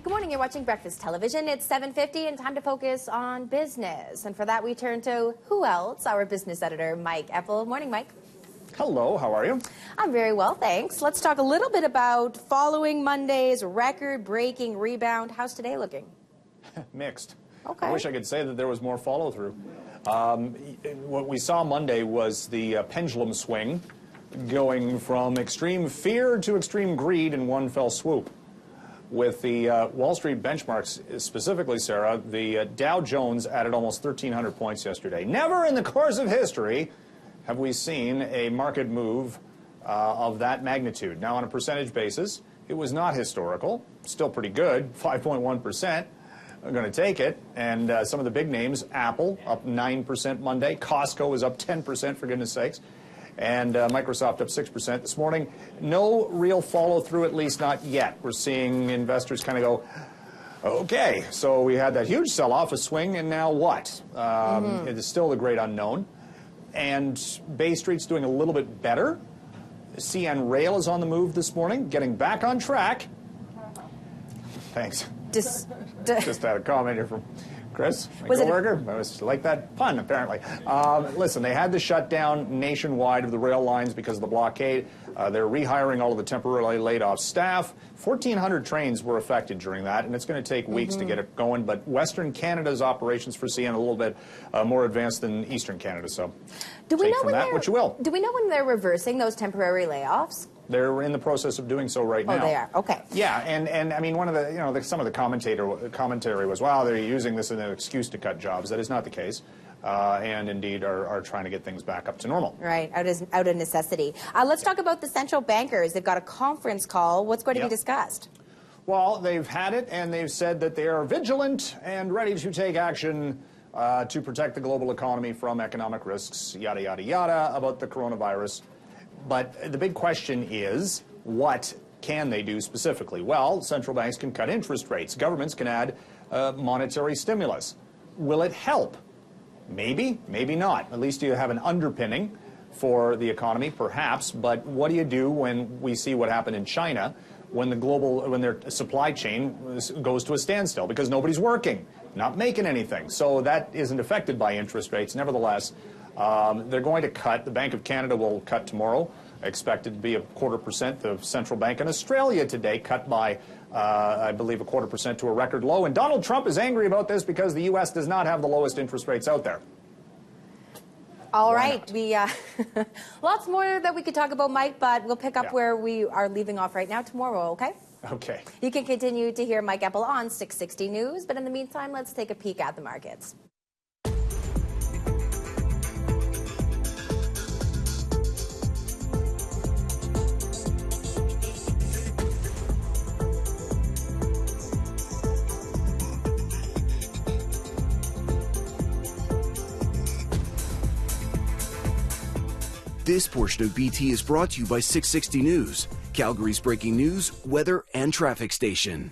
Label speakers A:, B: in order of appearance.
A: Good morning, you're watching Breakfast Television. It's 7:50 and time to focus on business. And for that, we turn to who else? Our business editor, Mike Epple. Morning, Mike.
B: Hello, how are you?
A: I'm very well, thanks. Let's talk a little bit about following Monday's record-breaking rebound. How's today looking?
B: Mixed.
A: Okay.
B: I wish I could say that there was more follow-through. What we saw Monday was the pendulum swing going from extreme fear to extreme greed in one fell swoop. With the Wall Street benchmarks, specifically, Sarah, the Dow Jones added almost 1,300 points yesterday. Never in the course of history have we seen a market move of that magnitude. Now, on a percentage basis, it was not historical. Still pretty good, 5.1%. I'm going to take it. And some of the big names, Apple up 9% Monday. Costco was up 10%, for goodness sakes. And Microsoft up 6% this morning. No real follow-through, at least not yet. We're seeing investors kind of go, okay, so we had that huge sell-off, a swing, and now what? It is still the great unknown. And Bay Street's doing a little bit better. CN Rail is on the move this morning, getting back on track. Thanks. Just had a comment here from Chris, my coworker. I was like that pun, apparently. Listen, they had to shut down nationwide of the rail lines because of the blockade. They're rehiring all of the temporarily laid off staff. 1,400 trains were affected during that, and it's going to take weeks to get it going. But Western Canada's operations for CN are a little bit more advanced than Eastern Canada. So
A: do we
B: take
A: know
B: from
A: when
B: that what you will.
A: Do we know when they're reversing those temporary layoffs?
B: They're in the process of doing so right now.
A: Oh, they are. Okay.
B: Yeah, and I mean, one of the, some of the commentary was, wow, they're using this as an excuse to cut jobs. That is not the case, and indeed are trying to get things back up to normal.
A: Right, out of necessity. Let's talk about the central bankers. They've got a conference call. What's going to be discussed? Well,
B: they've had it, and they've said that they are vigilant and ready to take action to protect the global economy from economic risks, yada, yada, yada, about the coronavirus. But the big question is, what can they do specifically? Well, central banks can cut interest rates. Governments can add monetary stimulus. Will it help? Maybe, maybe not. At least you have an underpinning for the economy, perhaps. But what do you do when we see what happened in China, when their supply chain goes to a standstill because nobody's working, not making anything? So that isn't affected by interest rates. Nevertheless, they're going to cut. The Bank of Canada will cut tomorrow, expected to be 0.25%. The central bank in Australia today cut by, I believe, 0.25% to a record low. And Donald Trump is angry about this because the U.S. does not have the lowest interest rates out there.
A: All right. We lots more that we could talk about, Mike, but we'll pick up where we are leaving off right now tomorrow, okay?
B: Okay.
A: You can continue to hear Mike Epple on 660 News, but in the meantime, let's take a peek at the markets.
C: This portion of BT is brought to you by 660 News, Calgary's breaking news, weather, and traffic station.